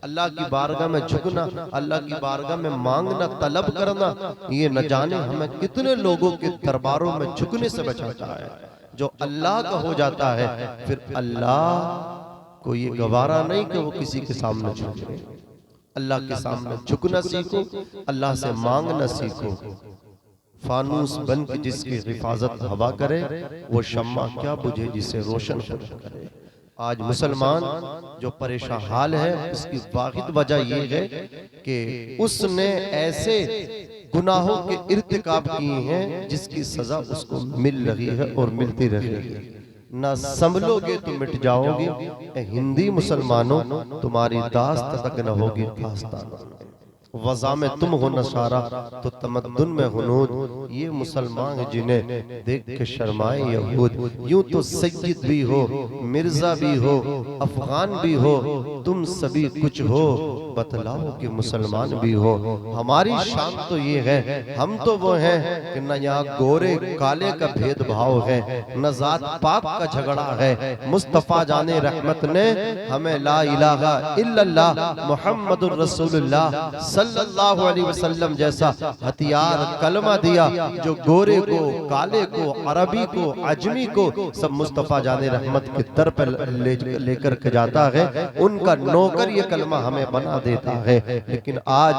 अल्लाह की बारगाह में झुकना, अल्लाह की बारगाह में मांगना, तलब करना, ये न जाने हमें कितने लोगों के दरबारों में झुकने से बचाता है। जो अल्लाह का हो जाता है फिर अल्लाह को ये गवारा नहीं कि वो किसी के सामने झुके। अल्लाह के सामने झुकना सीखो, अल्लाह से मांगना सीखो। फानूस बन के जिसकी हिफाजत हवा करे, वो शम्मा क्या बुझे जिसे रोशन करे। आज मुसलमान जो परेशान हाल है, इसकी वाहिद वजह ये है कि उसने ऐसे गुनाहों के इर्तिकाब किए हैं जिसकी सजा उसको मिल रही है और मिलती रहेगी। ना संभलोगे तो मिट जाओगे। हिंदी मुसलमानों, तुम्हारी दास्त तक न होगी दास्तान। वज़ा में तुम हो नसारा तो तमद्दुन में हुनूद। ये मुसलमान जिन्हें देख के शर्माए यहूद। यूं तो सय्यद भी हो, मिर्जा भी हो, अफगान भी हो, तुम सभी कुछ हो, बतलाओ कि मुसलमान भी हो। हमारी शान तो ये है, हम तो वो हैं कि न यहाँ गोरे काले का भेदभाव है, न जात पात का झगड़ा है। मुस्तफा जाने रहमत ने हमें ला इलाहा इल्लल्लाह मुहम्मदुर रसूलुल्लाह सल्लल्लाहु अलैहि वसल्लम जैसा हथियार कलमा दिया, जो गोरे को, काले को, अरबी को, अजमी को सब मुस्तफा जाने रहमत के दर पर लेकर के जाता है। उनका नौकर ये कलमा हमें बना देता है। लेकिन आज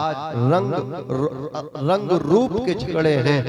रंग रूप के झगड़े हैं,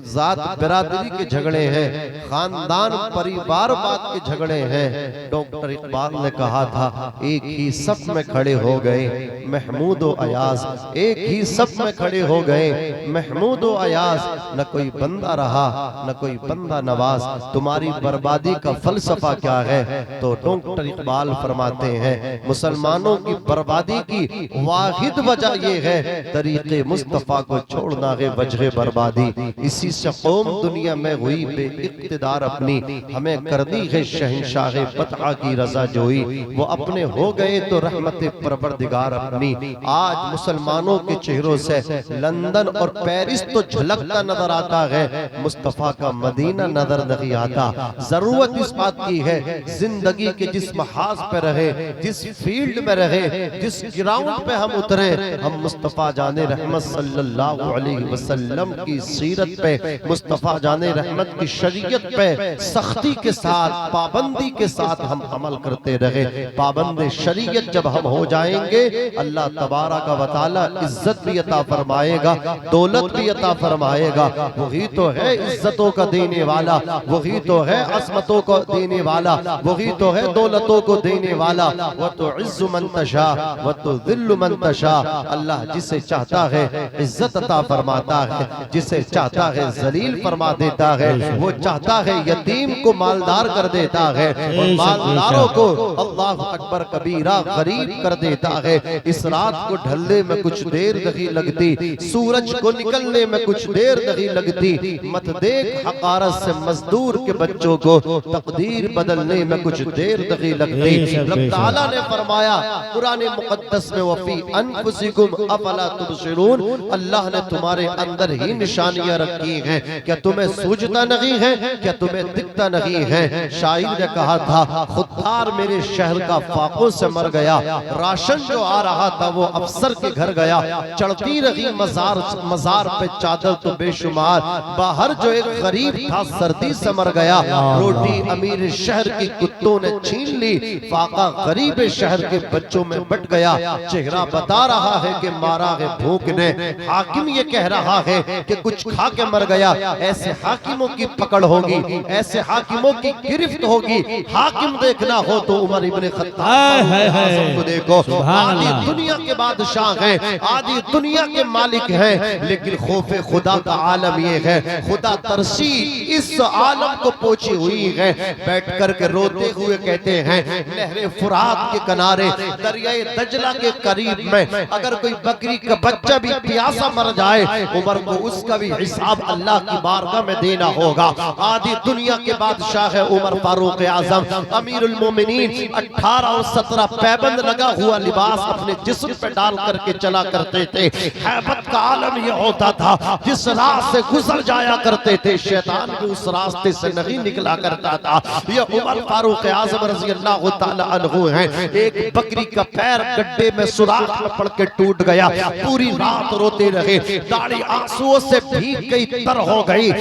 जात बिरादरी के झगड़े हैं, खानदान परिवारवाद के झगड़े हैं। डॉक्टर इकबाल ने कहा था, एक ही सफ में खड़े हो गए महमूद व अयाज। एक ही सफ में खड़े हो गए महमूद व अयाज। न कोई बंदा रहा न कोई बंदा नवाज। तुम्हारी बर्बादी का फलसफा क्या है? तो डॉक्टर इकबाल फरमाते हैं, मुसलमानों की बर्बादी की वाहिद वजह यह है तरीके मुस्तफा को छोड़ना है वजह बर्बादी। इसी से कौम दुनिया में हुई बेइख्तिदार अपनी, हमें कर दी है शहंशाह बतआ की रजा जोई। वो अपने हो गए तो रहमत परवरदिगार अपनी। आज मुसलमानों के चेहरों से लंदन और पेरिस तो झलकता नजर आता है, मुस्तफा का मदीना नजर नहीं आता। जरूरत इस बात की है, जिंदगी के जिस महाज पे रहे, जिस फील्ड में रहे, जिस ग्राउंड पे हम उतरे, हम मुस्तफा जाने रहमत सल्लल्लाहु अलैहि वसल्लम की सीरत पे, मुस्तफा जाने रहमत की शरीयत पे सख्ती के साथ, पाबंदी के साथ हम अमल करते रहे। पाबंद शरीयत जब हम हो जाएंगे, अल्लाह तबारक व तआला इज्जत भी अता फरमाएगा, दौलत भी अता फरमाएगा। वही तो है इज्जतों का देने वाला, वही तो है असमतों को देने वाला, वही तो है दौलतों को देने वाला। व तो इज्जु मन तशा व तो ज़िल्लु मन तशा। अल्लाह जिसे चाहता है इज्जत अता फरमाता है, जिसे चाहता है जलील फरमा देता है। वो चाहता है यतीम को मालदार कर देता है, और मालदारों को अल्लाह अकबर कबीरा गरीब कर देता है। इस रात को ढलने में कुछ देर नहीं लगती, सूरज को निकलने में कुछ देर नहीं लगती। मत देख हकारत से मजदूर के बच्चों को, तकदीर बदलने में कुछ देर नहीं लगती। रब ताला ने फरमाया कुरान मुकद्दस में, वफी अनफुसिकुम अफला तुबसिरून। अल्लाह ने तुम्हारे अंदर ही निशानियां रखी हैं, क्या तुम्हें सूझता नहीं है? क्या तुम्हें दिखता नहीं है? शायर ने कहा था, खुद्दार मेरे शहर का फाकों से मर गया, राशन जो आ रहा था वो अफसर के घर गया। चढ़ती रही मजार पे चादर तो बेशुमार, बाहर जो एक गरीब था सर्दी से मर गया। रोटी अमीर शहर के कुत्तों ने छीन ली, फाका गरीब शहर के बच्चों में बट गया। चेहरा बता रहा है कि मारा है भूख ने, हाकिम ये कह रहा है कि कुछ खा के मर गया। ऐसे हाकिमों की पकड़ होगी, ऐसे हाकिमों की गिरफ्त होगी। हाकिम देखना हो तो उमर इब्ने खत्ताब को देखो। आधी दुनिया के बादशाह हैं, आधी दुनिया के मालिक हैं, लेकिन खौफे खुदा का आलम ये है, खुदा तरसी इस आलम को पोछी हुई है। बैठ कर के रोते हुए कहते हैं, नहरे फुरात के किनारे दरियाए दजला के करीब में अगर कोई बकरी का बच्चा भी प्यासा मर जाए, उमर को उसका भी हिसाब अल्लाह की बारगाह में देना होगा। आधी दुनिया के बादशाह है उमर फारूक आजम, अमीरुल मोमिनीन। 18 और 17 पैबंद लगा हुआ लिबास अपने जिस्म पे डाल करके चला करते थे। हैबत का आलम यह होता था, जिस राह से गुजर जाया करते थे शैतान भी उस रास्ते से नहीं निकला करता था। यह उमर फारूक आजम रजी अल्लाह तआला अन्हु हैं। एक बकरी का पैर गड्ढे में में सुराख में पड़ के टूट गया। पूरी रात रोते रहे, दाढ़ी आंसुओं से भीग गई, तर हो गई।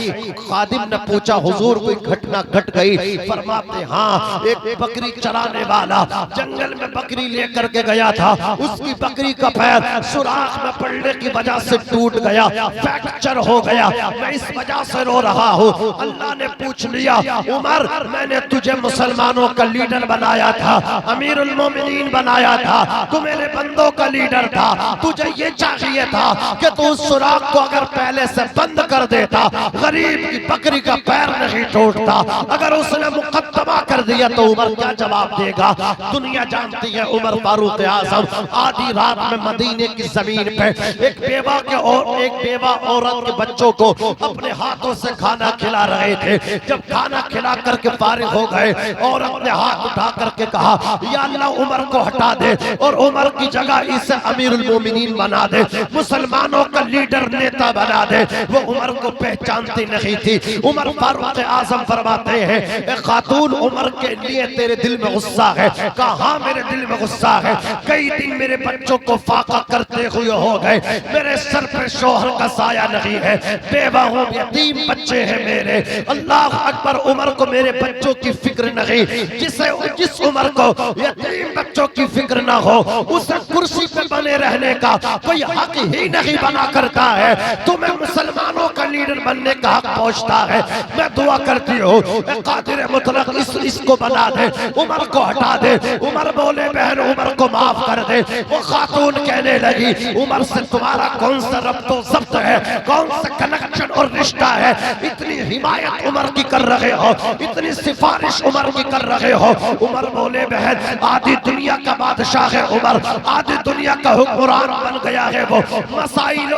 खादिम ने पूछा हुजूर कोई घटना घट गई? फरमाते हाँ, एक बकरी चराने वाला जंगल में बकरी लेकर के गया था, उसकी बकरी का पैर सुराख में पड़ने की वजह से टूट गया, फ्रैक्चर हो गया, मैं इस वजह से रो रहा हूँ। अल्लाह ने पूछ लिया, उमर मैंने तुझे मुसलमानों का लीडर बनाया था, अमीरुल मोमिनीन बनाया था, तू मेरे बंदों का लीडर था, तुझे ये चाहिए था कि तू उस सुराख को अगर पहले से बंद कर देता, गरीब की बकरी का पैर नहीं टूटता। अगर उसने मुकद्दमा कर दिया तो उमर क्या जवाब देगा? दुनिया जानती है उमर फारूक आजम आधी रात में मदीने की जमीन पे एक बेवा औरत के बच्चों को अपने हाथों से खाना खिला रहे थे। जब खाना खिला करके फारिग हो गए, औरत ने हाथ उठा करके कहा, या अल्लाह उमर को हटा दे और उमर की जगह इसे अमीरुल मोमिनीन बना दे, मुसलमानों का लीडर नेता बना दे। वो उमर को पहचानती नहीं थी। उमर फारूक आजम फरमाते हैं, ए खातून, उमर के लिए तेरे दिल में गुस्सा है? कहा मेरे दिल में गुस्सा है, कई दिन मेरे बच्चों को फाका करते हुए हो गए, मेरे सर पर शोहर का साया नहीं है, बेवा हूं, यतीम बच्चे हैं मेरे। अल्लाह अकबर, उमर को मेरे बच्चों की फिक्र नहीं। जिस उमर को यतीम बच्चों की फिक्र ना हो, उसे कुर्सी पे बने रहने का कोई हक ही नहीं बना करता है। तुम्हें मुसलमानों का लीडर बनने का हक पहुंचता है। मैं दुआ करती हूँ, कादिर मुतलक इसको बना दे, उमर को हटा दे। उमर बोले, बहन उमर को माफ कर दे। वो खातून कहने लगी, उमर से तुम्हारा कौन सा रब्तो ज़ब्त है, कौन सा कनेक्शन और रिश्ता है? इतनी हिमायत उमर की कर रहे हो, इतनी सिफारिश उमर की कर रहे हो। उमर बोले, बहन आधी दुनिया का बादशाह है उमर, आधी दुनिया का हुक्मरान बन गया है वो।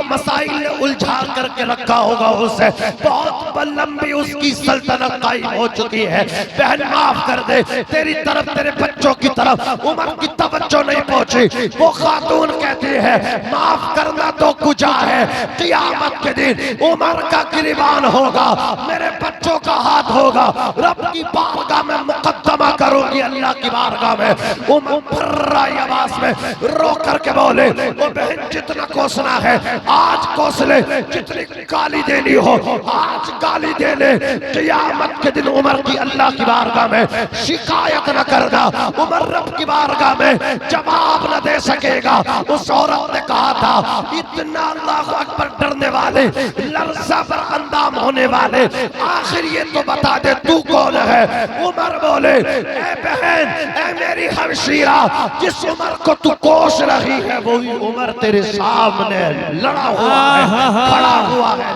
मसाइल ने उलझा करके रखा होगा उसे, बहुत लंबी उसकी सल्तनत कायम हो चुकी है। बहन माफ कर दे, तेरी तरफ, तेरे बच्चों की तरफ उमर की तवज्जो नहीं पहुंची। वो खातून कहती है, माफ करना तो कुजा है, क़ियामत के दिन उमर का गिरबान होगा, मेरे बच्चों का हाथ होगा, रब की बारगाह में मुकद्दमा करूंगी, अल्लाह की बारगाह में। उमर फर्राई आवाज में रो करके बोले, वो बहन जितना कोसना है आज कोस ले, जितनी गाली देनी हो आज गाली दे ले, क़ियामत के दिन उमर की अल्लाह की बारगाह में शिकायत न करना, उमर रब की बारगाह में जवाब न दे सकेगा। उस औरत ने कहा था, इतना अल्लाह अकबर डरने वाले, लर्ज़ा पर अंदाम होने वाले, आखिर ये तो बता दे तू कौन है? उमर बोले, ए बहन, ए मेरी हमशीरा, जिस उमर को तू कोस रही है वही उमर तेरे सामने लड़ा हुआ है, खड़ा हुआ है,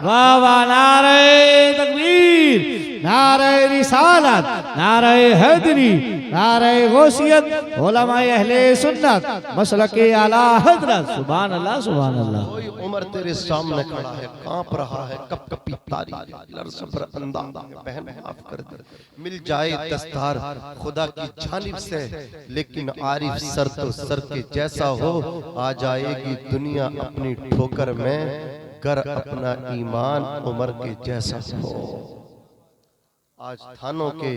वाह वाह, नारे तकबीर, नारे रिसालत, नारे हैदरी, नारे गौसियत, उलमाए अहले सुन्नत, मसलके आला हजरत, सुभान अल्लाह सुभान अल्लाह। कोई उमर तेरे सामने खड़ा है, कांप रहा है, कप कपी तारी, लर्ज़ पर अंदाम। बहन माफ कर दे, मिल जाए दस्तार खुदा की जानिब से, लेकिन आरिफ सर तो सर के जैसा हो, आ जाएगी दुनिया अपनी ठोकर में, कर अपना ईमान उमर के जैसा हो। आज थानों के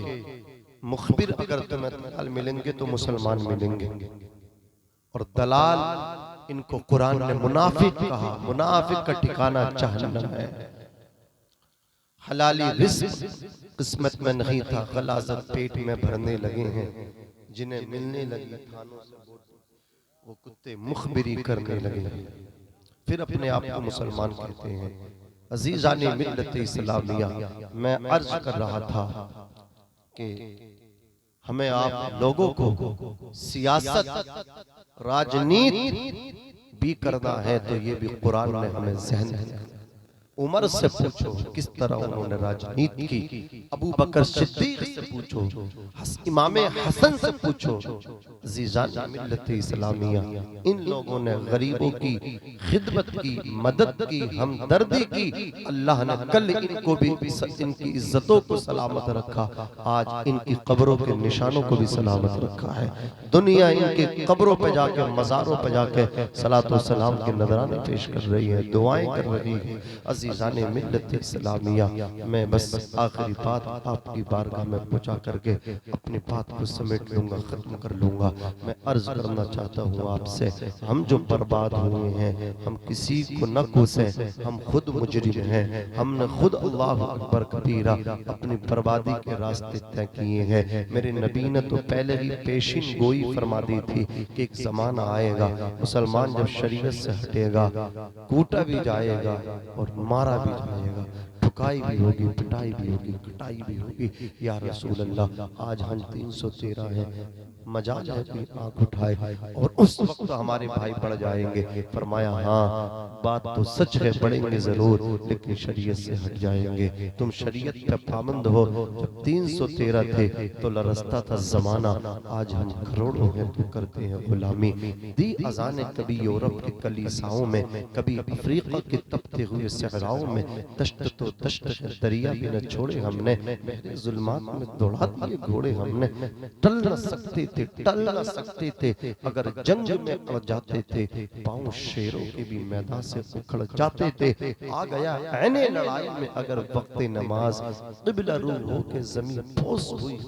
मुखबिर अगर तुम्हें दलाल मिलेंगे तो मुसलमान मिलेंगे, और दलाल इनको कुरान ने मुनाफिक कहा। मुनाफिक का ठिकाना जहन्नम है। हलाली रिज़्क़ किस्मत में नहीं था, गलाज़त पेट में भरने लगे हैं, जिन्हें मिलने लगी थानों से वो कुत्ते मुखबिरी करने लगे, फिर अपने आप को मुसलमान कहते हैं। अजीज़ाने मिल्लत इस्लामिया, मैं अर्ज कर रहा था कि हमें आप लोगों को सियासत, राजनीति भी करना है तो ये भी कुरान ने हमें ज़हन है। उमर से पूछो किस तरह उन्होंने राजनीति की, अबू बकर सिद्दीक से पूछो, इमाम हसन से पूछो, अज़ीज़ान मिल्लत इस्लामिया, इन लोगों ने गरीबों की खिदमत की, मदद की, हमदर्दी की। अल्लाह ने कल इनको भी, इनकी इज्जतों को सलामत रखा, आज इनकी कब्रों के निशानों को भी सलामत रखा है। दुनिया इनके कब्रों पे जाके, मज़ारों पे जाके सलातो सलाम के नजराने पेश कर रही है, दुआएं कर रही है। अजीज़ान मिल्लत इस्लामिया, मैं बस आखिरी बात आपकी बारगाह में पहुँचा करके अपनी बात को समेट लूँगा, ख़त्म कर लूँगा। मैं अर्ज़ करना चाहता हूँ आपसे, हम जो बर्बाद हुए हैं, हम किसी को न कोसें, हम खुद मुजरिम हैं। हमने खुद अल्लाह अकबर कबीरा अपनी बर्बादी के रास्ते तय किए हैं। मेरे नबी ने तो पहले ही पेशिन गोई फरमा दी थी कि एक ज़माना आएगा, मुसलमान जब शरीयत से हटेगा, कूटा भी जाएगा और मारा भी जाएगा, ठुकाई भी होगी, पिटाई भी होगी, कटाई भी होगी। या रसूल अल्लाह, आज हम 313 हैं, मजाल है कि आंख उठाए और उस वक्त हमारे भाई बढ़ जाएंगे। फरमाया हाँ, बात तो सच है, बढ़ेंगे जरूर, लेकिन शरीयत से हट जाएंगे। तुम शरीयत पे पाबंद हो। जब 313 थे तो लरसता था जमाना, आज हम करोड़ों हैं तो करते हैं गुलामी। दी अजाने कभी यूरोप के कलीसाओं में, कभी अफ्रीका के तपते हुए सहराओं में, दश्त तो दश्त दरिया भी न छोड़े हमने, मेरे जुल्मात में दौड़ा दिए घोड़े हमने। टल न सकते थे, टल न सकते थे, अगर जंग में अड़ जाते थे, पांव शेरों के भी मैदान से उखड़ जाते थे। आ गया ऐने लड़ाई में अगर वक्त नमाज, क़िबला रू हो के ज़मीन पोस हुई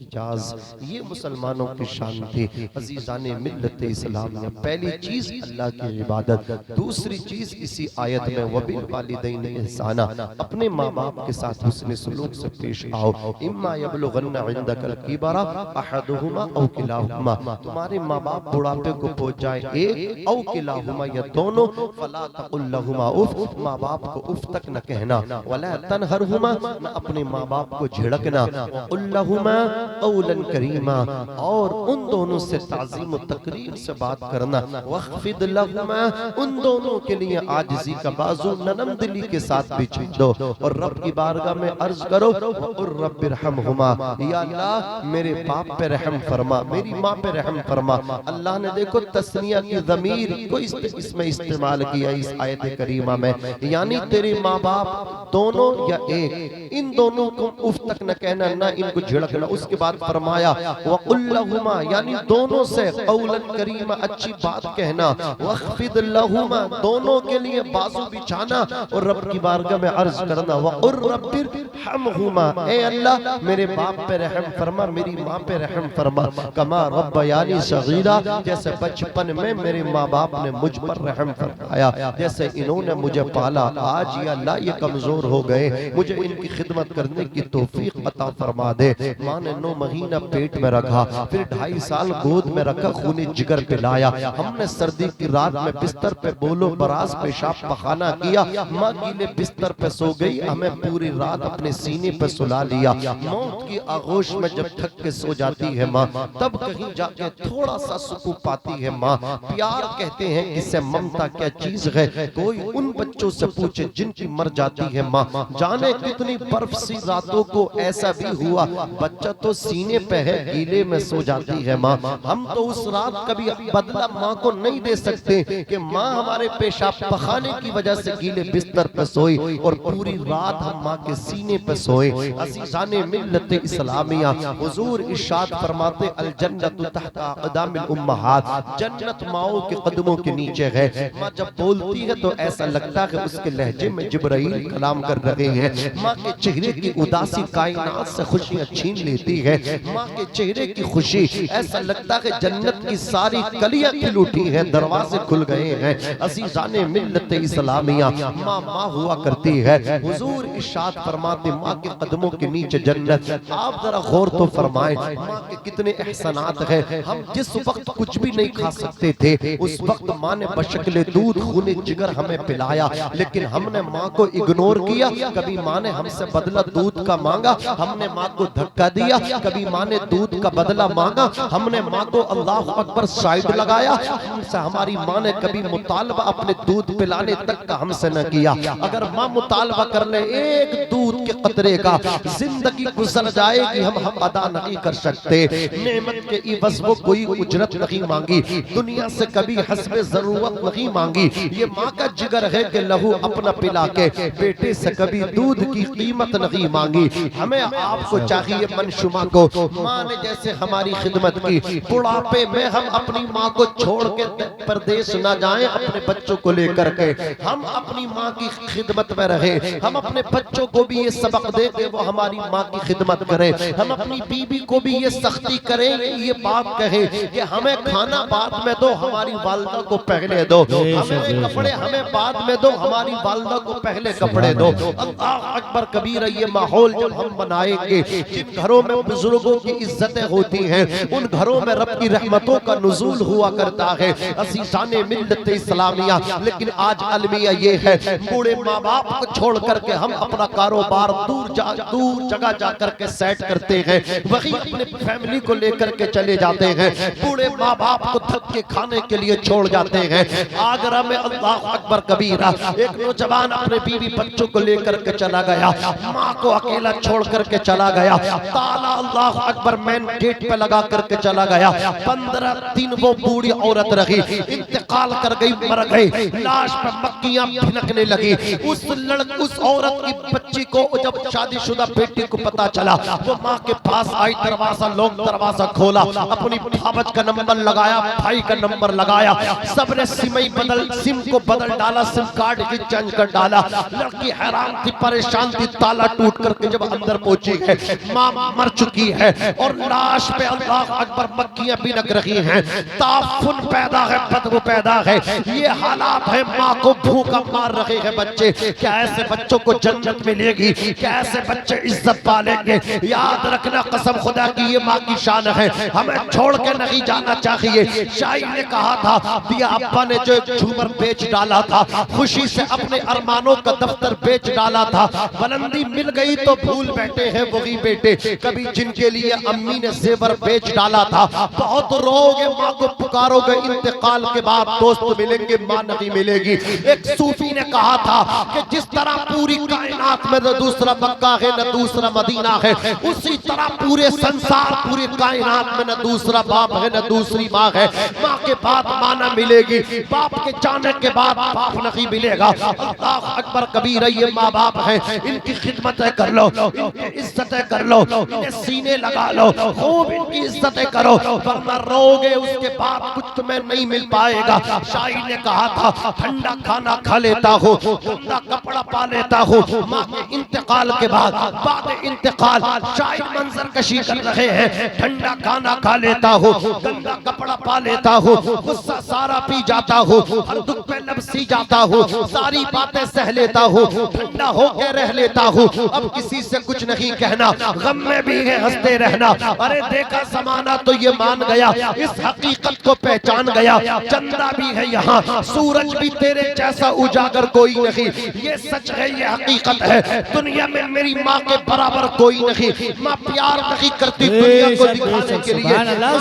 इजाज़। ये मुसलमानों की शान थी। अज़ीज़ाने मिल्लत इस्लाम में पहली चीज अल्लाह की इबादत, दूसरी चीज इसी आयत में वबिल वालिदैन इहसाना, अपने माँ बाप के साथ हुस्न सलूक से पेश आओ। इम्मा यबलुगन्ना इंदकल किबरा अहदुहुमा औ किलाहुमा, तुम्हारे माँ बाप बुढ़ापे को पहुंच जाए, एक औ किलाहुमा या दोनों, फला तकुल लहुमा उफ, माँ बाप को उफ तक न कहना, वला तनहरहुमा, न अपने माँ बाप को झिड़कना, उल्लहुमा कौलन करीमा, और उन दोनों से ताज़ीम और तकरीर से बात करना, वख्फिद लहुमा, उन दोनों के लिए आजिज़ी का बाजू नरम दिली के साथ बिछा दो, और रब की बारगाह में अर्ज करो, और रब्बिरहमहुमा, या अल्लाह मेरे बाप पे रहम फरमा, मेरी माँ पे रहम फरमा। अल्लाह ने देखो तस्निया की ज़मीर को इसमें इस्तेमाल किया इस आयत करीमा में, यानी तेरे माँ बाप दोनों या एक, इन दोनों को उफ तक न कहना, ना इनको झिड़कना। उसके बाद फरमाया वकुल्लहुमा, यानी दोनों से कौलन करीमा, अच्छी बात कहना, वख्फिद लहुमा, दोनों के लिए बाजू बिछाना, और रब की बारगाह में अर्ज करना, वकुर रब्बिरहमहुमा, ए अल्लाह मेरे बाप पे रहम फरमा, मेरी माँ पे रहम फरमा, कमा रब्बयानी सगीरा, जैसे बचपन में मेरे माँ बाप ने मुझ पर रहम फरमाया, जैसे इन्होंने मुझे पाला, आज या अल्लाह ये कमजोर हो गए, मुझे इनकी खिदमत करने की तौफीक अता फरमा दे। माँ ने 9 महीना पेट में रखा, फिर 2.5 साल गोद में रखा, खूनी जिगर पिलाया, हमने सर्दी की रात में बिस्तर पे बोलो बरास पेशाब पखाना किया, माँ गीले बिस्तर पे सो गई, हमें पूरी रात अपने सीने पे सुला लिया। मौत की आगोश में जब थक के सो जाती है माँ, तब कहीं जाके थोड़ा सा सुकून पाती है माँ। प्यार कहते हैं किसे, ममता क्या चीज है, कोई उन बच्चों से पूछे जिनकी मर जाती है माँ। जाने कितनी बर्फ सी रातों को ऐसा भी हुआ, बच्चा तो सीने पे है, गीले में सो जाती है माँ। हम तो उस रात कभी बदला माँ को नहीं दे सकते कि माँ हमारे पेशाब पखाने की वजह से गीले बिस्तर पे सोई, और पूरी रात हम माँ के सीने पे सोए। अज़ीज़ाने मिल्लत इस्लामिया, हुजूर इरशाद फरमाते अल जन्नतु तहता अक़दामिल उम्महात, जन्नत माओं के कदमों के नीचे है। माँ जब बोलती है तो ऐसा लगता है उसके लहजे में जिब्राइल कलाम कर रहे हैं। माँ के चेहरे की उदासी कायनात से खुशियाँ छीन लेती है। माँ के चेहरे की खुशी ऐसा लगता है जन्नत की सारी कलियां खिल उठी हैं, दरवाजे खुल गए हैं। अज़ीज़ाने मिल्लत इस्लामिया, माँ माँ हुआ करती है। हुजूर इरशाद फरमाते माँ के कदमों के नीचे जन्नत। आप जरा गौर तो फरमाएं, माँ के कितने एहसानात हैं। हम जिस वक्त कुछ भी नहीं खा सकते थे, उस वक्त माँ ने बशक्ले दूध खूने जिगर हमें पिलाया, लेकिन हमने माँ को इग्नोर किया। कभी माँ ने हमसे बदला दूध का मांगा, हमने माँ को धक्का दिया। कभी माँ ने दूध का बदला मांगा, हमने माँ को अल्लाह अकबर साइड लगाया। हमसे हमारी माँ ने कभी मुतालबा अपने दूध पिलाने तक का हमसे न किया। अगर माँ मुतालबा कर ले एक दूध के कतरे का, जिंदगी गुजर जाएगी, हम अदा नहीं कर सकते। नेमत के इवज़ वो कोई उजरत नहीं मांगी, दुनिया से कभी हस्बे जरूरत नहीं मांगी। ये माँ का जिगर है कि लहू अपना पिला के बेटे से कभी दूध की कीमत नहीं मांगी। हमें आपको चाहिए मनशुमा को। माँ ने जैसे हमारी खिदमत की, बुढ़ापे में हम अपनी माँ को छोड़ के परदेश ना जाएं, अपने बच्चों को लेकर के हम अपनी माँ की खिदमत में रहे। हम अपने बच्चों को भी ये सबक दें कि वो हमारी माँ की खिदमत करें। हम अपनी बीवी को भी ये सख्ती करें, ये बात कहे कि हमें खाना बाद में दो, हमारी वालिदा को पहले दो, हमें कपड़े हमें बाद में दो, हमारी वालिदा को पहले कपड़े दो। अल्लाह अकबर कबीर। ये माहौल जब हम बनाएंगे, जिन घरों में बुजुर्गों की इज्जतें होती हैं, उन घरों में रब की रहमतों का नुज़ूल हुआ करता है। अज़ीज़ाने मिल्लत इस्लामिया, लेकिन आज अलमिया ये है, बूढ़े माँ बाप को छोड़ करके हम अपना कारोबार दूर जगह जा करके सेट करते हैं, वही अपने फैमिली को लेकर के चले जाते हैं। बूढ़े माँ बाप को थक के खाने के लिए छोड़ जाते हैं। आगरा में अल्लाह अकबर कबीरा, एक नौजवान अपने बीवी बच्चों को लेकर के चला गया, माँ को अकेला छोड़ करके चला गया। ताला अल्लाह अकबर मेन गेट पे लगा करके चला गया। 15 दिन वो बूढ़ी औरत रही, इंतकाल कर गई, मर गई। लाश पे मक्खियां भिनकने लगी। उस औरत की बच्ची को जब शादीशुदा बेटी को पता चला, वो माँ के पास आई, दरवाजा खोला, अपनी भावच का नंबर लगाया, भाई का नंबर लगाया, सबने सिम को बदल डाला, सिम कार्ड की चेंज कर डाला। लड़की हैरान थी, परेशान थी, ताला टूट करके जब अंदर पहुंची है, माँ मर चुकी है और लाश पे अल्लाह अकबर मक्खियां बिनक रही हैं, ताफुन पैदा है, बदबू पैदा है। ये हालात है, माँ को भूखा मार रहे हैं बच्चे। क्या ऐसे बच्चों को जन्नत मिलेगी? क्या ऐसे बच्चे इज्जत पालेंगे? याद रखना, कसम खुदा की ये माँ की शान है, हमें छोड़ के नहीं जाना चाहिए। शायर ने कहा था, दिया अब्बा ने जो झूमर बेच डाला था, खुशी से अपने अरमानों का दफ्तर बेच डाला था, बुलंदी मिल गई तो भूल बैठे हैं वही बेटे, कभी जिनके लिए अम्मी ने जेवर बेच डाला था। बहुत रोगे, माँ को पुकारोगे, इंतकाल के बाद दोस्त मिलेंगे, माँ नहीं मिलेगी। एक सूफी ने कहा था कि जिस तरह पूरी कायनात में न दूसरा मक्का है न दूसरा मदीना है, उसी तरह पूरे संसार पूरी कायनात में न दूसरा बाप है न दूसरी माँ है। माँ के बाद माँ न मिलेगी, बाप के जाने के बाद बाप नहीं मिलेगा। अल्लाह अकबर कबीर। ये माँ बाप है, इनकी खिदमतें कर लो, इनकी इज्जतें कर लो, इन्हें सीने लगा लो, खूब इनकी इज्जतें करो, वरना रोगे उसके बाद कुछ तुम्हें नहीं मिल पाएगा। शायर ने कहा था, ठंडा खाना खा लेता हूँ, गंदा कपड़ा पा लेता हूँ, माँ के इंतकाल के बाद इंतकाल शायर मंजर कशी कर रहे हैं। ठंडा खाना खा लेता हूँ, गंदा कपड़ा पा लेता हूँ, गुस्सा सारा पी जाता हूँ, हर दुख पे लपसी जाता हूँ, सारी बातें सह लेता हूँ, ठंडा होके रह लेता हूँ, अब किसी से कुछ नहीं कहना, गम में भी है हंसते रहना। अरे देखा जमाना तो ये मान गया, इस हकीकत को पहचान गया, चंदा भी है यहाँ, सूरज भी तेरे जैसा उजागर कोई नहीं। ये सच है, ये हकीकत है, दुनिया में मेरी माँ के बराबर कोई नहीं। माँ प्यार नहीं करती दुनिया को दिखाने के लिए,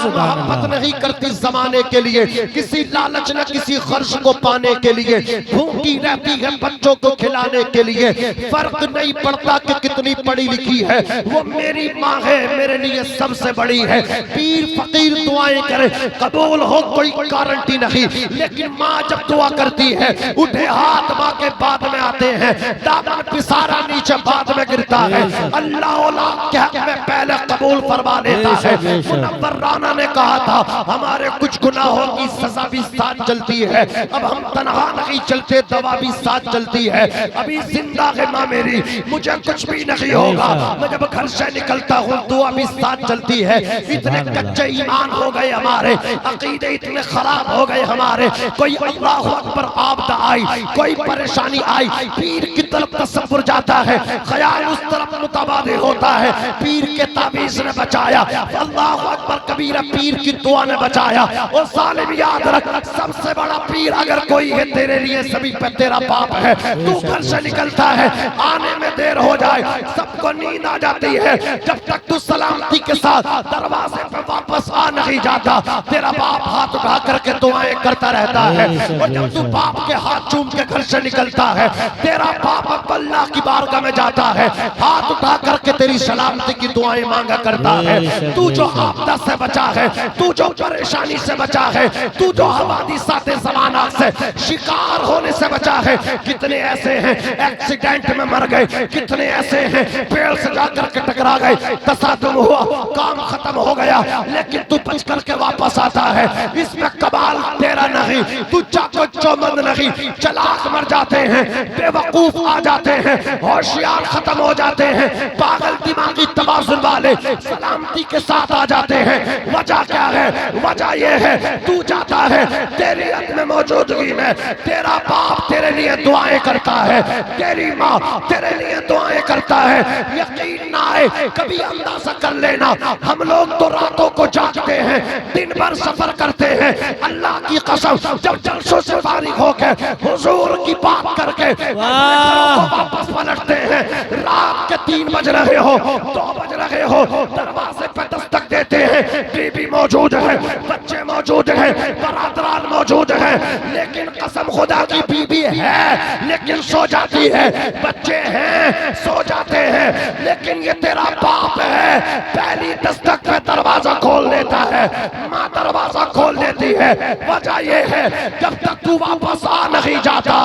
मोहब्बत नहीं करती जमाने के लिए, किसी लालच न किसी खर्च को पाने के लिए, भूखी रहती है बच्चों को खिलाने के लिए। फर्क नहीं पड़ता कि कितनी पढ़ी लिखी है, वो मेरी माँ है, मेरे लिए सबसे बड़ी है। पीर फकीर दुआएं करे, कबूल हो कोई गारंटी नहीं, लेकिन माँ जब दुआ करती है, उठे हाथ माँ के बाद में आते हैं, दामन पिसारा नीचे बाद में गिरता है। अल्लाह के हक में पहले कबूल फरमा लेता है। मुनव्वर राना ने कहा था, हमारे कुछ गुनाहों की सजा भी साथ चलती है, अब हम तनहा नहीं चलते, दवा भी साथ चलती है। अभी जिंदा है माँ मेरी, मुझे कुछ भी नहीं होगा, मैं जब घर से निकलता हूँ दुआ भी साथ चलती है। इतने कच्चे ईमान हो गए हमारे, अकीदे इतने खराब हो गए हमारे, कोई अल्लाह अकबर आपदा आई, कोई परेशानी आई, पीर की तरफ तसव्वुर जाता है, ख्याल उस तरफ मुतबादिल होता है। पीर के ताबीज़ ने बचाया, अल्लाह अकबर कबीरा, पीर की दुआ ने बचाया। और सालिम याद रख, सबसे बड़ा पीर अगर कोई है तेरे लिए, सभी पे तेरा बाप है। तू घर से निकलता है, आने में देर हो जाए, सबको नींद आ जाती है, जब तक तू सलामती के साथ दरवाजे पे वापस आ नहीं जाता, तेरा बाप हाथ उठा करके दुआएं करता रहता है। और जब तू बाप के हाथ चूम के घर से निकलता है, तेरा बाप अल्लाह की बारगाह में जाता है, हाथ उठा करके तेरी सलामती की दुआएं मांगा करता है। तू जो आपदा से बचा है, तू जो परेशानी से बचा है, तू जो हवादिसाते ज़माने हैवानात से शिकार होने से बचा है। कितने ऐसे हैं एक्सीडेंट में मर गए, कितने ऐसे हैं पेड़ से जाकर के टकरा गए, तसादुम हुआ, काम खत्म हो गया, लेकिन तू बच करके वापस आता है। इसमें कमाल तेरा नहीं, तू चाको चौबंद नहीं। चलाक मर जाते हैं, बेवकूफ आ जाते हैं, होशियार खत्म हो जाते हैं, पागल दिमागी तवाज़ुन वाले सलामती के साथ आ जाते हैं। वजह क्या है? वजह यह है तू जाता है, तेरी अदम मौजूदगी में तेरा बाप तेरे लिए दुआएं करता है, तेरी माँ तेरे लिए दुआएं करता है। यकीन ना आए कभी अंदाजा कर लेना, हम लोग तो रातों को जागते हैं, दिन भर सफर करते हैं। अल्लाह की कसम जब जलसों से फारिग होकर हुजूर की बात करके वापस पलटते हैं, रात के 3 बज रहे हो, 2 बज रहे हो, दरवाजे पे दस्तक देते हैं, बीबी मौजूद है, बच्चे मौजूद हैं, बरादरान मौजूद हैं, लेकिन कसम खुदा की बीबी है लेकिन सो जाती है, बच्चे हैं सो जाते हैं, लेकिन ये तेरा बाप है, पहली दस्तक पे दरवाजा खोल देता है, माँ दरवाजा खोल देती है। वजह ये है जब तक तू वापस आ नहीं जाता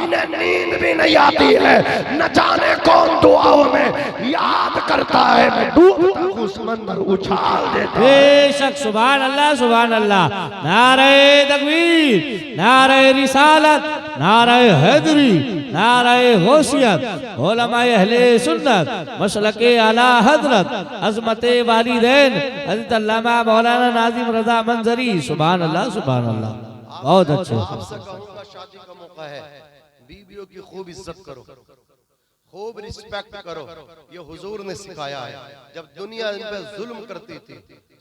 इन्हें नींद भी नहीं आती है, न जाने कौन दुआओं में याद करता है, मैं डूबता हूँ समंदर उछाल देता है। बेशक सुभान अल्लाह सुभान अल्लाह। नारे तकबीर, नारे रिसालत, नारे हैदरी, नारे गौसियत, उलमाए अहले सुन्नत, मसलके आला हजरत, अज़मते वालिदैन हज़रत अल्लामा मौलाना नाज़िम रज़ा मंजरी। सुभान अल्लाह सुभान अल्लाह। बहुत अच्छे। आपसे कहूंगा शादी का मौका है, बीवियों की खूब इज्जत करो, खूब रिस्पेक्ट करो। ये हुजूर ने सिखाया है। जब दुनिया इन पे जुल्म करती थी,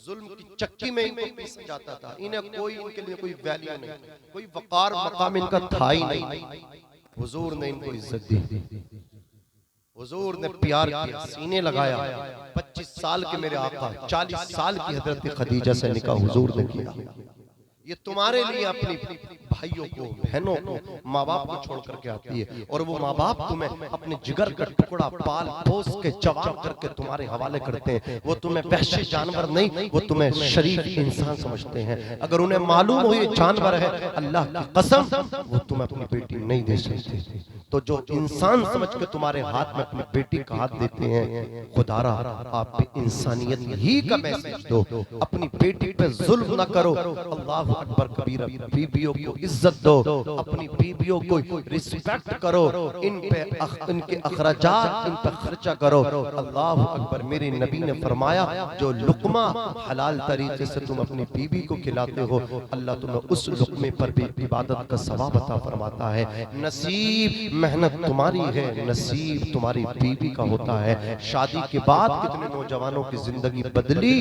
जुल्म की चक्की में इनको पीस जाता था, इन्हें कोई इनके लिए कोई वैल्यू नहीं, कोई वकार मकाम इनका था ही नहीं। हुजूर ने इनको इज्जत दी, हुजूर ने प्यार किया, सीने लगाया। 25 साल के मेरे आका, 40 साल की हजरत खदीजा से निकाह हुजूर ने किया। ये तुम्हारे लिए अपनी भाइयों को, बहनों को, माँ बाप को छोड़ करके आती है, और वो माँ बाप तुम्हें अपने जिगर का टुकड़ा पाल पोस के जवान करके तुम्हारे हवाले करते हैं। वो तुम्हें वहशी जानवर नहीं, वो तुम्हें शरीफ इंसान समझते हैं। अगर उन्हें मालूम हो ये जानवर है, अल्लाह की कसम वो तुम्हें अपनी बेटी नहीं दे सकते। तो जो इंसान समझ के तुम्हारे हाथ में अपनी बेटी का हाथ देते हैं, खुदारा आप पे इंसानियत ही का मैसेज दो। अपनी बेटी पे जुल्म न करो, अल्लाह अकबर कबीरा। बीबियों को इज्जत दो, अपनी बीबियों को रिस्पेक्ट करो, इन पे इनके अखराजात इन पे खर्चा करो। अल्लाह अकबर। मेरे नबी ने फरमाया जो लुकमा हलाल तरीके से तुम अपनी बीबी को खिलाते हो, अल्लाह तुम्हें उस लुकमे पर भी इबादत का सवाब अता फरमाता है। नसीब मेहनत तुम्हारी है, नसीब तुम्हारी बीबी का होता है। शादी के बाद कितने नौजवानों की जिंदगी बदली,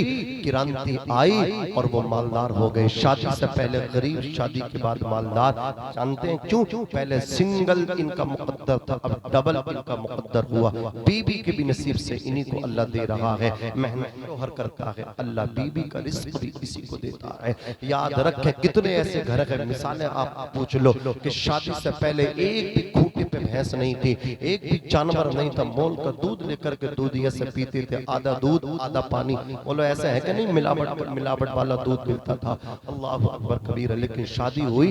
क्रांति आई और वो मालदार हो गए। शादी से पहले गरीब, शादी के बाद मालदार। जानते हैं क्यों? पहले सिंगल इनका मुकद्दर था, अब डबल इनका मुकद्दर हुआ। बीबी के भी नसीब से इन्हीं को अल्लाह दे रहा है। मेहनत जोहर करता है अल्लाह, बीबी का रिस्क भी इसी को देता है। याद रखें कितने ऐसे घर है, मिसालें आप पूछ लो कि शादी से पहले एक भी खूंटी पे भैंस नहीं थी, एक भी जानवर नहीं था, मोल का दूध लेकर के दूधिया से पीते थे, आधा दूध आधा पानी। बोलो ऐसा है कि नहीं? मिलावट वाला दूध मिलता था। अल्लाह अकबर कबीर। लेकिन शादी हुई,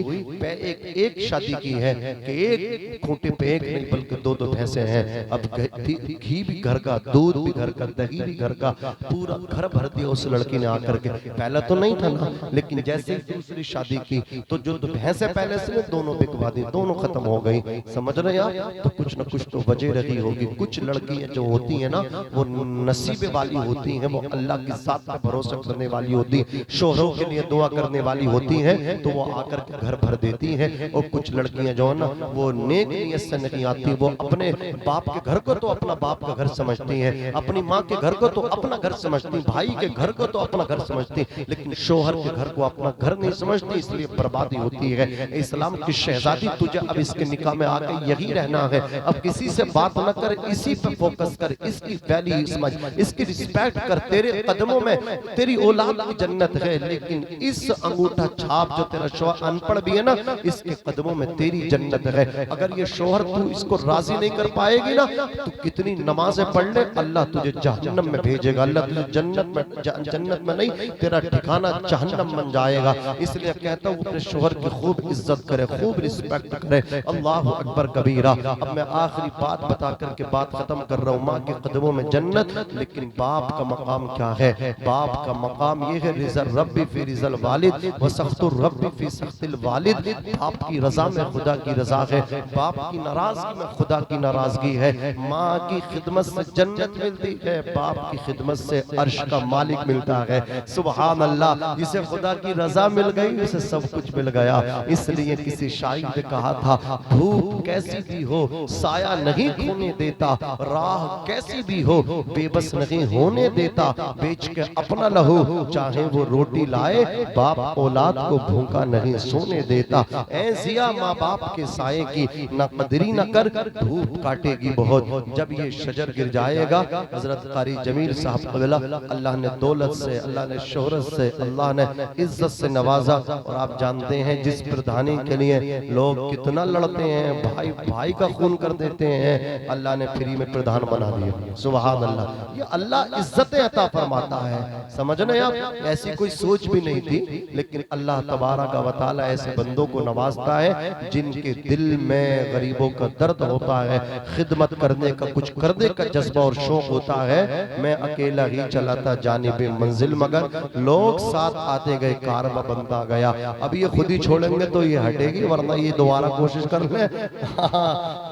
एक शादी की है कि एक खूंटे पे एक नहीं बल्कि 2-2 भैंसे हैं। अब घी भी घर का, दूध भी घर का, दही भी घर का, पूरा घर भर दिया उस लड़की ने आकर के। पहला तो नहीं था ना, लेकिन जैसे दूसरी शादी की तो जो भैंसे पहले से दोनों बिकवा दी, दोनों खत्म हो गई। समझ रहे आप? तो कुछ न कुछ तो वजह रही होगी। कुछ लड़कियां जो होती है ना, वो नसीबे वाली होती हैं, वो अल्लाह की जात पर भरोसा करने वाली होती, शोहरों के लिए दुआ करने वाली होती हैं, तो वो आकर के घर भर देती हैं। और कुछ लड़कियां जो है ना, वो नेक नियत से नहीं आती, वो अपने बाप के घर को तो अपना बाप का घर समझती हैं, अपनी माँ के घर को तो अपना घर समझती, भाई के घर को तो अपना घर समझती, लेकिन शोहर के घर को अपना घर नहीं समझती, इसलिए बर्बादी होती है। इस्लाम की शहजादी तुझे अब इसके निकाह में आके यही रहना है। अब किसी से बात न कर, इसी पे फोकस कर, इसकी वैल्यू समझ, इसकी रिस्पेक्ट कर। तेरे कदमों में तेरी औलाद की जन्नत है, लेकिन इस अंगूठा छाप जो तेरा शौहर अनपढ़ भी है ना, इसके कदमों में तेरी जन्नत है। अगर ये शौहर तू इसको राजी नहीं कर पाएगी ना, तो कितनी नमाजें पढ़ ले, अल्लाह तुझे जहन्नम में भेजेगा। अल्लाह तुझे जन्नत में नहीं, तेरा ठिकाना जहन्नम बन जाएगा। इसलिए कहता हूँ अपने शौहर की खूब इज्जत करे, खूब रिस्पेक्ट करे। अल्लाह अकबर कबीरा। अब मैं आखिरी बात बता करके बात खत्म कर रहा हूँ। माँ के कदमों में जन्नत, लेकिन बाप का मकाम क्या है? बाप का मकाम ये है, रिज़ल रब्बी फी रिज़ल वालिद व सख्तुर रब्बी फी सख्तिल वालिद। बाप की रजा में खुदा की रजा है, बाप की नाराजगी में खुदा की नाराजगी है। माँ की खिदमत से जन्नत मिलती है, बाप की खिदमत से अर्श का मालिक मिलता है। सुभान अल्लाह। जिसे खुदा की रजा मिल गई उसे सब कुछ मिल गया। इसलिए किसी शायर ने कहा था, धूप कैसी भी हो साया नहीं खोने देता, राह कैसी भी हो बेबस नहीं होने देता, बेच के अपना लहू चाहे वो रोटी लाए, बाप औलाद को भूखा नहीं सोने देता। ऐ जिया माँ बाप के साए की न कदरी न कर, धूप काटेगी बहुत जब ये शजर गिर जाएगा। हजरत कारी जमील साहब क़िबला, अल्लाह ने दौलत से, अल्लाह ने शोहरत से, अल्लाह ने इज्जत से नवाजा। और आप जानते हैं जिस प्रधानी के लिए लोग कितना लड़ते हैं, भाई भाई का खून कर देते हैं, अल्लाह ने फ्री में प्रधान बना दिया। सुभान अल्लाह। ये अल्लाह इज्जतें अता फरमाता है, समझ रहे आप? ऐसी कोई सोच भी नहीं थी, लेकिन अल्लाह तबारक व तआला ऐसे बंदों को नवाजता है जिनके दिल में गरीबों का दर्द होता है, खिदमत करने का, कुछ करने का जज्बा और शौक होता है। मैं अकेला ही चला था जानिबे मंजिल, मगर लोग साथ आते गए, कारवां बनता गया। अब ये खुद ही छोड़ेंगे तो ये हटेगी, वरना ये दोबारा कोशिश कर ले।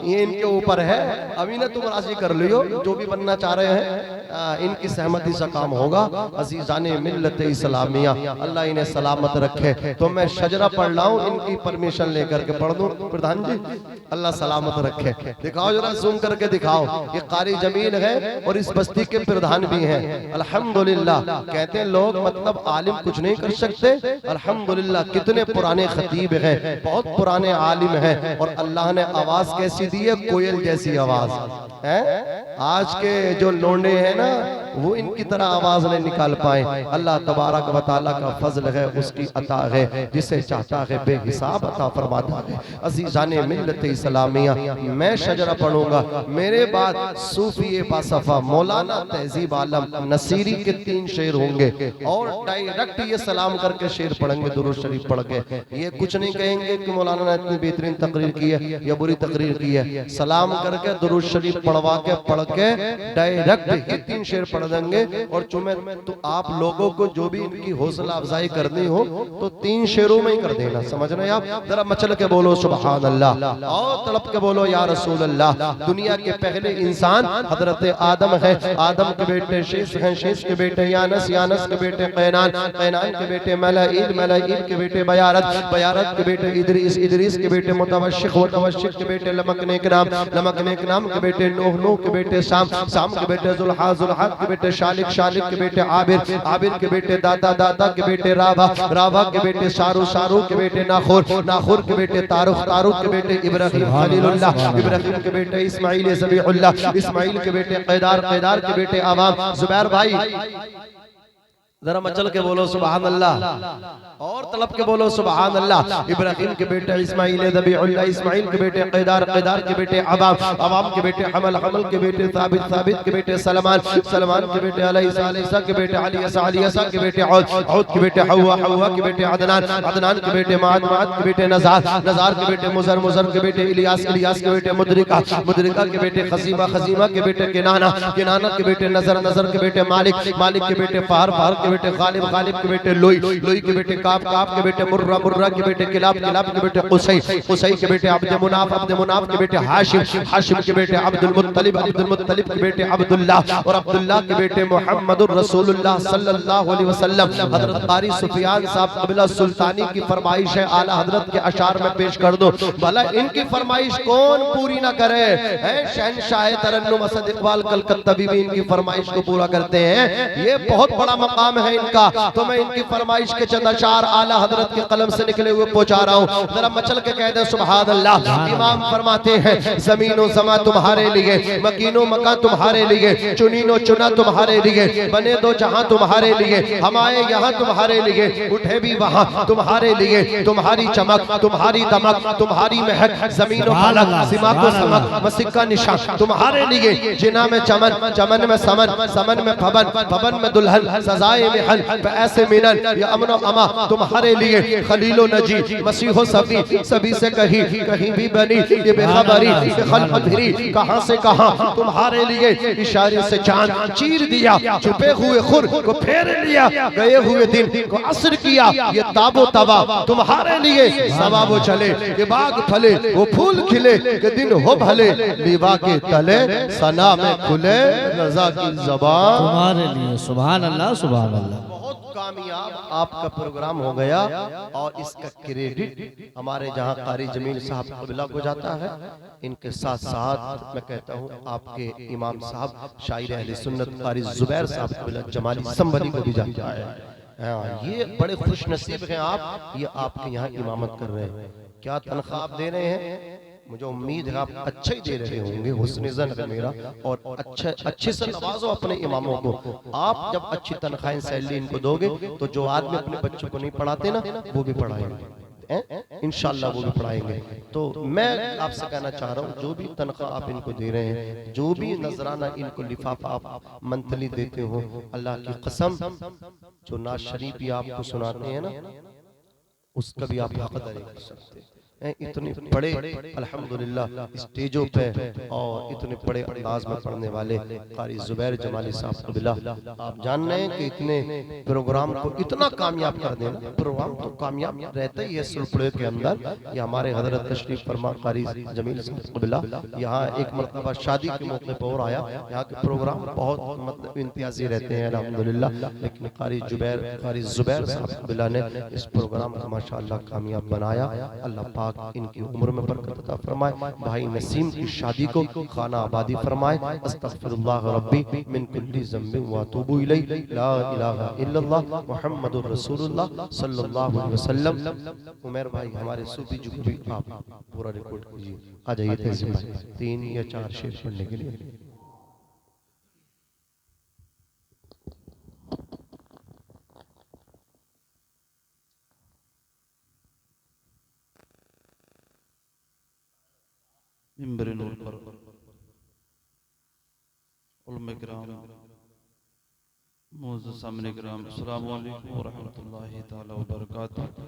ये इनके ऊपर है। अभी ना तुम राजी कर लियो, जो भी बनना चाह रहे हैं इनकी सहमति से काम होगा। अजीजाने मिल्लत इस्लामिया, अल्लाह इन्हें सलामत रखे। तो मैं शजरा पढ़ रहा हूँ, इनकी परमिशन लेकर के पढ़ दूं प्रधान जी? अल्लाह सलामत रखे। दिखाओ जरा, जूम करके दिखाओ। ये कारी जमील है और इस बस्ती के प्रधान भी हैं। अल्हम्दुलिल्लाह। कहते हैं लोग मतलब आलिम कुछ नहीं कर सकते, अल्हम्दुलिल्लाह कितने पुराने खतीब हैं, बहुत पुराने आलिम हैं, और अल्लाह ने आवाज कैसी दी है, कोयल जैसी आवाज है। आज के जो लोंडे हैं ना, वो इनकी तरह आवाज नहीं निकाल पाए। अल्लाह तबारक व तआला का फजल है, उसकी अता है, जिसे चाहता है बेहिसाब अता फरमाता है। अजीजाने मिल्लत इस्लामिया, मैं शजरा पढ़ूंगा, मेरे बाद सूफी बासफा मौलाना तहजीब आलम नसीरी के 3 शेर होंगे, और डायरेक्ट ये सलाम करके शेर पढ़ेंगे दुरूद शरीफ पढ़ के। ये कुछ नहीं कहेंगे कि मौलाना ने इतनी बेहतरीन तकरीर की है या बुरी तकरीर की है। सलाम करके दुरूद शरीफ पढ़वा के पढ़ के डायरेक्ट ये 3 शेर पढ़ देंगे। और चुमे तो आप लोगों को जो भी इनकी हौसला अफजाई करनी हो तो 3 शेरों में ही कर देना, समझ रहे हैं आप? जरा मचल के बोलो सुभान अल्लाह, और तड़प के बोलो या रसूल अल्लाह। दुनिया के पहले इंसान हजरत आदम है, आदम के बेटे शीश हैं, शीश के बेटे यानस, यानस के बेटे कैनान, कैनान के बेटे मलाइल, मलाइल के बेटे बयारत, बयारत के बेटे इदरीस, इदरीस के बेटे मुतवश्शिक, मुतवश्शिक के बेटे लमकने के नाम, लमकने के नाम के बेटे नूह, नूह के बेटे शाम, शाम के बेटे जुल्हा, जुल्हा के बेटे शालिक, शालिक के बेटे आबिर, आबिर के बेटे दादा, दादा के बेटे राभा, राभा के बेटे शारू, शारू के बेटे नाखुर, नाखुर के बेटे तारुख, तारुख के बेटे इब्राहिम खलीलुल्लाह, इब्राहिम के बेटे इस्माइल ज़बीहुल्लाह, इस्माइल के बेटे कैदार, कैदार के बेटे अवाम। जुबैर भाई जरा मचल के बोलो सुभान अल्लाह, और तलब के बोलो सुभान अल्लाह। इब्राहिम के बेटे इस्माइल ज़बीहुल्लाह, इस्माइल के बेटे कैदार, कैदार के बेटे अवाम, अवाम के बेटे हमल, हमल के बेटे साबित, साबित के बेटे सलमान, सलमान के बेटे अलैसा, अलैसा के बेटे अलियसा, अलियसा के बेटे औद, औद के बेटे हव्वा, हव्वा के बेटे अदनान, अदनान के बेटे माद, माद के बेटे नज़ार, नज़ार के बेटे मुज़र, मुज़र के बेटे इलियास, इलियास के बेटे मुद्रिका, मुद्रिका के बेटे खसीमा, खसीमा के बेटे किनाना, किनाना के बेटे नज़र, नज़र के बेटे मालिक, मालिक के बेटे फार, फार के बेटे गालिब, गालिब के बेटे लोई, लोई के बेटे काब, काब के बेटे मुर्रा, मुर्रा के बेटे किलाब, किलाब के बेटे कुसै, कुसै के बेटे अब्द मुनाफ, अब्द मुनाफ के बेटे हाशिम, हाशिम के बेटे अब्दुल मुत्तलिब, अब्दुल मुत्तलिब के बेटे अब्दुल्लाह, और अब्दुल्लाह के बेटे मुहम्मदुर रसूलुल्लाह सल्लल्लाहु अलैहि वसल्लम। हजरत कारी सुफियान साहब क़िबला सुल्तानी की फरमाइश है, आला हजरत के अशार में पेश कर दो। भला इनकी फरमाइश कौन पूरी ना करे? शहनशाह तरन्नुम असद इकबाल कलकत्ता भी इनकी फरमाइश को पूरा करते हैं। ये बहुत बड़ा मकाम नाम है इनका, तो मैं इनकी फरमाइश के चंद अशार आला हजरत के कलम से निकले हुए पहुंचा रहा हूँ। जरा मचल के कह दे सुभान अल्लाह। इमाम फरमाते हैं जमीनो जमा तुम्हारे लिए, मकीनो मका तुम्हारे लिए, चुनीनो चुना तुम्हारे लिए, बने दो जहां तुम्हारे लिए, हम आए यहाँ तुम्हारे लिए, उठे भी वहां तुम्हारे लिए। तुम्हारी चमक, तुम्हारी दमक, तुम्हारी महक, जमीनो फलक, सिमा को समक, मसिक का निशान तुम्हारे लिए। जिना में चमन, चमन में समन, समन में भवन, भवन में दुल्हन, सजाए में हल, ऐसे मिलन, ये अमन अमा तुम्हारे लिए। खलीलो नजी, मसीहो सभी, सभी से कहीं कहीं भी बनी ये बेखबरी, ये खल्क फिरी कहां से कहां तुम्हारे लिए। इशारे से चांद चीर दिया, छुपे हुए खुर को फेर लिया, गए हुए दिन को असर किया, ये ताबो तबा तुम्हारे लिए। सवा वो चले, ये बाग फले, वो फूल खिले, के दिन हो भले, लीवा के तले सना में खुले, रजा की ज़बान तुम्हारे लिए। सुभान अल्लाह, सुभान अल्लाह। बहुत कामयाब आपका प्रोग्राम हो गया और इसका क्रेडिट हमारे जहाँ कारी जमील साहब कबिला को जाता है। इनके साथ साथ मैं कहता हूँ आपके इमाम साहब शायर अहले सुन्नत कारी जुबैर साहब कबिला जमाली संबली को भी जाता है। हाँ, ये बड़े खुश नसीब हैं आप, ये आपके यहाँ इमामत कर रहे हैं। क्या तनख्वाह आप दे रहे हैं? मुझे उम्मीद है आप अच्छा ही दे रहे होंगे, हुस्न ज़न है मेरा। और अच्छे से नवाजो अपने इमामों को। आप जब अच्छी तनख्वाह सैलरी इनको दोगे तो जो आदमी अपने बच्चों को नहीं पढ़ाते ना, वो भी पढ़ाएंगे इंशाल्लाह, वो भी पढ़ाएंगे। तो मैं आपसे कहना चाह रहा हूँ जो भी तनख्वाह आप इनको दे रहे हैं, जो भी नजराना इनको लिफाफा आप मंथली देते हो, अल्लाह की कसम जो नाज शरीफ भी आपको सुनाते हैं ना, उसका भी आप हक अदा कर सकते हैं। इतने बड़े अल्हम्दुलिल्लाह स्टेजों पे और इतने बड़े अंदाज में पढ़ने वाले कारी जुबैर जमाली साहब कबिला, आप जान रहे हैं कि इतने प्रोग्राम को इतना कामयाब कर देना। प्रोग्राम तो कामयाब रहता ही है सुरपुरे के अंदर। ये हमारे हजरत तशरीफ फरमा कारी जमील साहब कबिला यहाँ एक मरतबा शादी के मौके पर और आया। यहाँ के प्रोग्राम बहुत मतलब इम्तियाजी रहते हैं अल्हम्दुलिल्लाह, लेकिन कारी जुबैर साहब कबिला ने इस प्रोग्राम को माशाअल्लाह कामयाब बनाया। अल्लाह इनकी उम्र में बरकत अता फरमाए। भाई नसीम की शादी को खाना आबादी फरमाए। अस्तगफिरुल्लाह रब्बी मिन कुल्ली ज़म्बिन व अतूबु इलैहि, ला इलाहा इल्लल्लाह मुहम्मदुर रसूलुल्लाह सल्लल्लाहु अलैहि वसल्लम। उमर भाई हमारे सूफी जी को भी आप पूरा रिकॉर्ड कीजिए। आ जाइए तहसीन भाई, 3 या 4 शेर पढ़ने के लिए। मिंबर नूर पर उलमा किराम, मुअज़्ज़ज़ सामने किराम, अस्सलामु अलैकुम व रहमतुल्लाहि तआला व बरकातहू।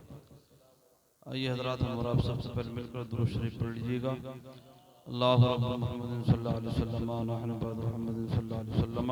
आइए हज़रात, हम और आप सबसे पहले मिलकर दुरूद शरीफ पढ़ लीजिएगा। अल्लाहु अकबर मुहम्मद सल्लल्लाहु अलैहि वसल्लम, नहनु बअद मुहम्मद सल्लल्लाहु अलैहि वसल्लम।